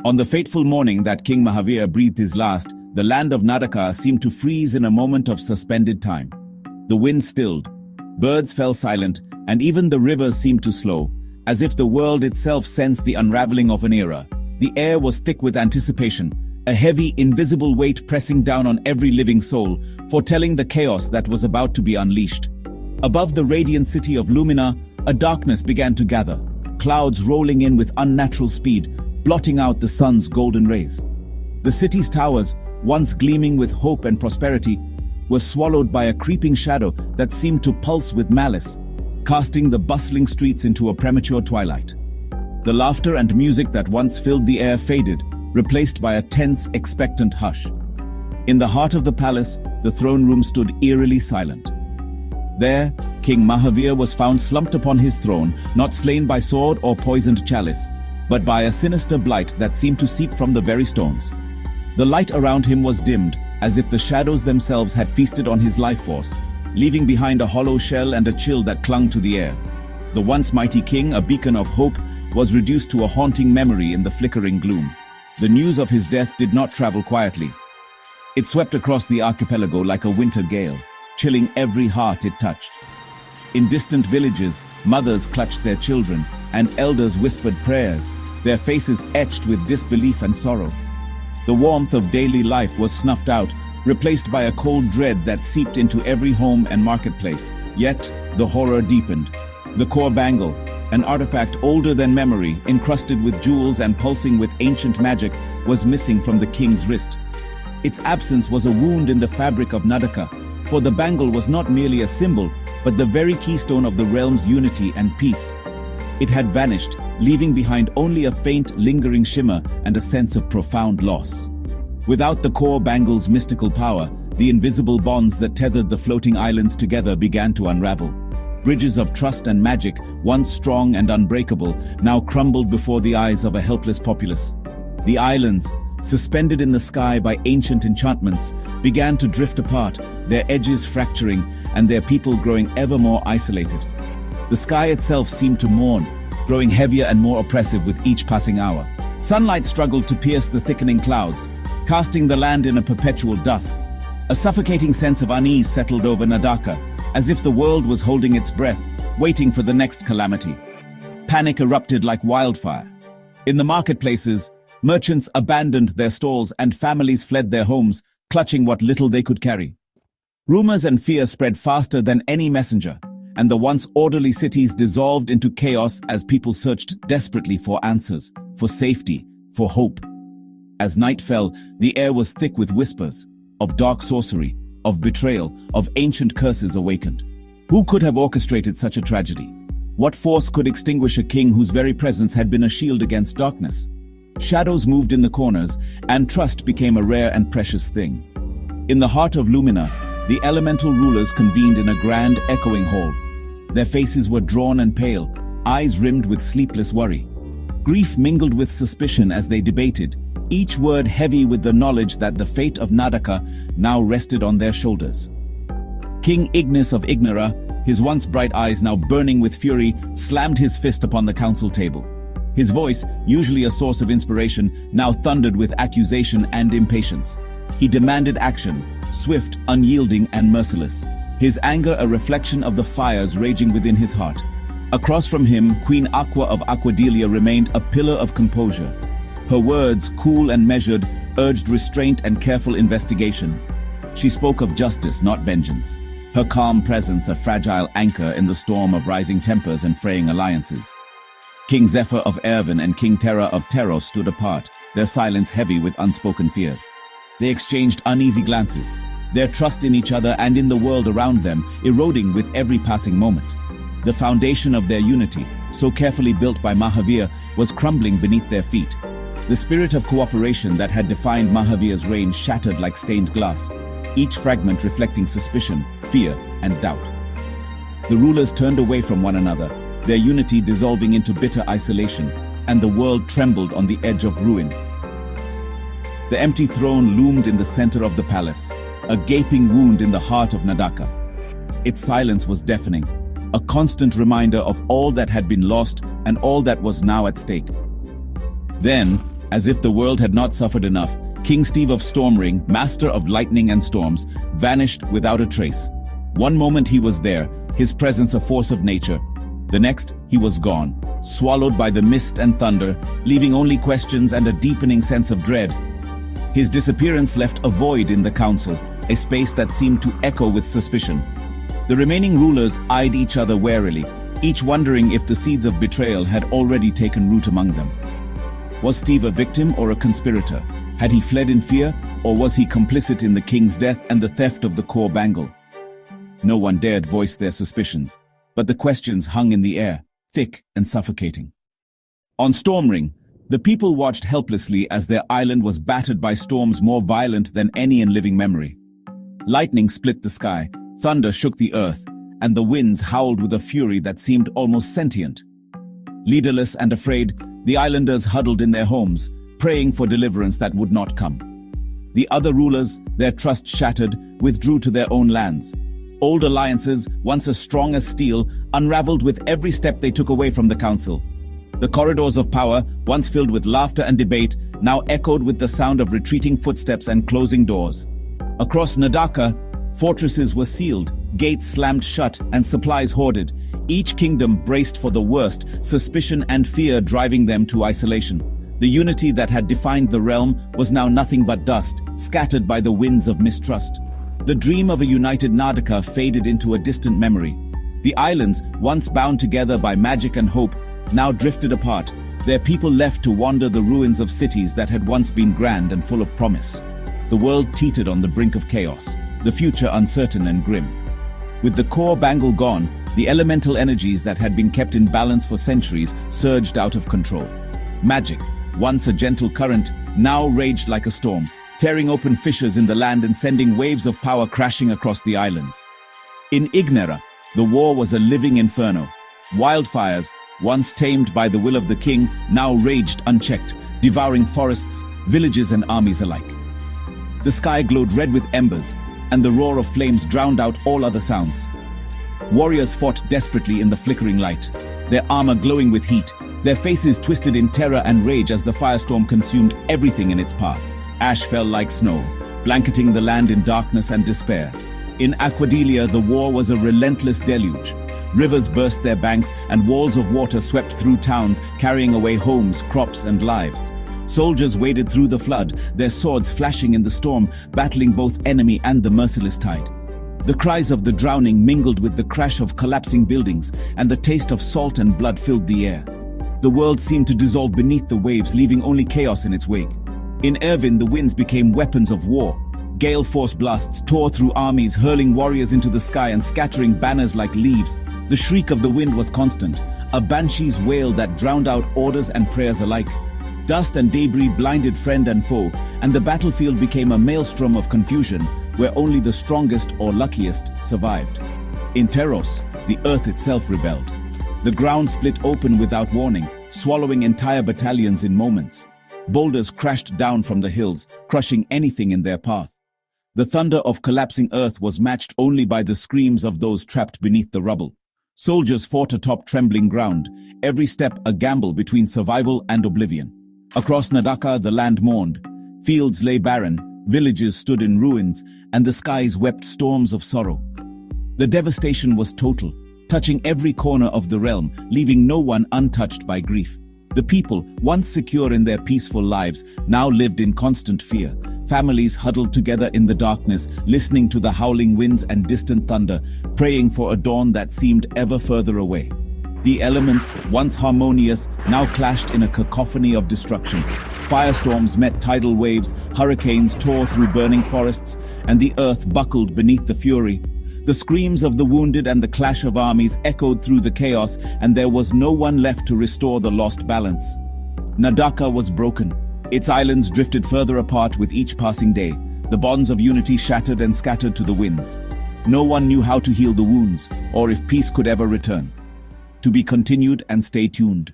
On the fateful morning that King Mahavir breathed his last, the land of Nadaka seemed to freeze in a moment of suspended time. The wind stilled, birds fell silent, and even the rivers seemed to slow, as if the world itself sensed the unraveling of an era. The air was thick with anticipation, a heavy, invisible weight pressing down on every living soul, foretelling the chaos that was about to be unleashed. Above the radiant city of Lumina, a darkness began to gather, clouds rolling in with unnatural speed, blotting out the sun's golden rays. The city's towers, once gleaming with hope and prosperity, were swallowed by a creeping shadow that seemed to pulse with malice, casting the bustling streets into a premature twilight. The laughter and music that once filled the air faded, replaced by a tense, expectant hush. In the heart of the palace, the throne room stood eerily silent. There, King Mahavir was found slumped upon his throne, not slain by sword or poisoned chalice, but by a sinister blight that seemed to seep from the very stones. The light around him was dimmed, as if the shadows themselves had feasted on his life force, leaving behind a hollow shell and a chill that clung to the air. The once mighty king, a beacon of hope, was reduced to a haunting memory in the flickering gloom. The news of his death did not travel quietly. It swept across the archipelago like a winter gale, chilling every heart it touched. In distant villages, mothers clutched their children, and elders whispered prayers, their faces etched with disbelief and sorrow. The warmth of daily life was snuffed out, replaced by a cold dread that seeped into every home and marketplace. Yet, the horror deepened. The core bangle, an artifact older than memory, encrusted with jewels and pulsing with ancient magic, was missing from the king's wrist. Its absence was a wound in the fabric of Nadaka, for the bangle was not merely a symbol, but the very keystone of the realm's unity and peace. It had vanished, leaving behind only a faint, lingering shimmer and a sense of profound loss. Without the core bangle's mystical power, the invisible bonds that tethered the floating islands together began to unravel. Bridges of trust and magic, once strong and unbreakable, now crumbled before the eyes of a helpless populace. The islands, suspended in the sky by ancient enchantments, began to drift apart, their edges fracturing and their people growing ever more isolated. The sky itself seemed to mourn, growing heavier and more oppressive with each passing hour. Sunlight struggled to pierce the thickening clouds, casting the land in a perpetual dusk. A suffocating sense of unease settled over Nadaka, as if the world was holding its breath, waiting for the next calamity. Panic erupted like wildfire. In the marketplaces, merchants abandoned their stalls and families fled their homes, clutching what little they could carry. Rumors and fear spread faster than any messenger, and the once orderly cities dissolved into chaos as people searched desperately for answers, for safety, for hope. As night fell, the air was thick with whispers of dark sorcery, of betrayal, of ancient curses awakened. Who could have orchestrated such a tragedy? What force could extinguish a king whose very presence had been a shield against darkness? Shadows moved in the corners, and trust became a rare and precious thing. In the heart of Lumina, the elemental rulers convened in a grand, echoing hall. Their faces were drawn and pale, eyes rimmed with sleepless worry. Grief mingled with suspicion as they debated, each word heavy with the knowledge that the fate of Nadaka now rested on their shoulders. King Ignis of Ignora, his once bright eyes now burning with fury, slammed his fist upon the council table. His voice, usually a source of inspiration, now thundered with accusation and impatience. He demanded action, swift, unyielding, and merciless, his anger a reflection of the fires raging within his heart. Across from him, Queen Aqua of Aquadelia remained a pillar of composure. Her words, cool and measured, urged restraint and careful investigation. She spoke of justice, not vengeance. Her calm presence a fragile anchor in the storm of rising tempers and fraying alliances. King Zephyr of Ervin and King Terra of Teros stood apart, their silence heavy with unspoken fears. They exchanged uneasy glances, their trust in each other and in the world around them eroding with every passing moment. The foundation of their unity, so carefully built by Mahavir, was crumbling beneath their feet. The spirit of cooperation that had defined Mahavir's reign shattered like stained glass, each fragment reflecting suspicion, fear, and doubt. The rulers turned away from one another, their unity dissolving into bitter isolation, and the world trembled on the edge of ruin. The empty throne loomed in the center of the palace, a gaping wound in the heart of Nadaka. Its silence was deafening, a constant reminder of all that had been lost and all that was now at stake. Then, As if the world had not suffered enough, King Steve of Stormring, master of lightning and storms, vanished without a trace. One moment he was there, his presence a force of nature. The next, he was gone, swallowed by the mist and thunder, leaving only questions and a deepening sense of dread. His disappearance left a void in the council, a space that seemed to echo with suspicion. The remaining rulers eyed each other warily, each wondering if the seeds of betrayal had already taken root among them. Was Steve a victim or a conspirator? Had he fled in fear, or was he complicit in the king's death and the theft of the core bangle? No one dared voice their suspicions, but the questions hung in the air, thick and suffocating. On Stormring, the people watched helplessly as their island was battered by storms more violent than any in living memory. Lightning split the sky, thunder shook the earth, and the winds howled with a fury that seemed almost sentient. Leaderless and afraid, the islanders huddled in their homes, praying for deliverance that would not come. The other rulers, their trust shattered, withdrew to their own lands. Old alliances, once as strong as steel, unraveled with every step they took away from the council. The corridors of power, once filled with laughter and debate, now echoed with the sound of retreating footsteps and closing doors. Across Nadaka, fortresses were sealed, gates slammed shut, and supplies hoarded. Each kingdom braced for the worst, suspicion and fear driving them to isolation. The unity that had defined the realm was now nothing but dust, scattered by the winds of mistrust. The dream of a united Nadaka faded into a distant memory. The islands, once bound together by magic and hope, now drifted apart, their people left to wander the ruins of cities that had once been grand and full of promise. The world teetered on the brink of chaos, the future uncertain and grim. With the core bangle gone, the elemental energies that had been kept in balance for centuries surged out of control. Magic, once a gentle current, now raged like a storm, tearing open fissures in the land and sending waves of power crashing across the islands. In Ignera, the war was a living inferno. Wildfires, once tamed by the will of the king, now raged unchecked, devouring forests, villages and armies alike. The sky glowed red with embers, and the roar of flames drowned out all other sounds. Warriors fought desperately in the flickering light, their armor glowing with heat, their faces twisted in terror and rage as the firestorm consumed everything in its path. Ash fell like snow, blanketing the land in darkness and despair. In Aquadelia, the war was a relentless deluge. Rivers burst their banks, and walls of water swept through towns, carrying away homes, crops, and lives. Soldiers waded through the flood, their swords flashing in the storm, battling both enemy and the merciless tide. The cries of the drowning mingled with the crash of collapsing buildings, and the taste of salt and blood filled the air. The world seemed to dissolve beneath the waves, leaving only chaos in its wake. In Erwin, the winds became weapons of war. Gale force blasts tore through armies, hurling warriors into the sky and scattering banners like leaves. The shriek of the wind was constant, a banshee's wail that drowned out orders and prayers alike. Dust and debris blinded friend and foe, and the battlefield became a maelstrom of confusion, where only the strongest or luckiest survived. In Teros, the earth itself rebelled. The ground split open without warning, swallowing entire battalions in moments. Boulders crashed down from the hills, crushing anything in their path. The thunder of collapsing earth was matched only by the screams of those trapped beneath the rubble. Soldiers fought atop trembling ground, every step a gamble between survival and oblivion. Across Nadaka, the land mourned. Fields lay barren, villages stood in ruins, and the skies wept storms of sorrow. The devastation was total, touching every corner of the realm, leaving no one untouched by grief. The people, once secure in their peaceful lives, now lived in constant fear. Families huddled together in the darkness, listening to the howling winds and distant thunder, praying for a dawn that seemed ever further away. The elements, once harmonious, now clashed in a cacophony of destruction. Firestorms met tidal waves, hurricanes tore through burning forests, and the earth buckled beneath the fury. The screams of the wounded and the clash of armies echoed through the chaos, and there was no one left to restore the lost balance. Nadaka was broken. Its islands drifted further apart with each passing day. The bonds of unity shattered and scattered to the winds. No one knew how to heal the wounds, or if peace could ever return. To be continued, and stay tuned.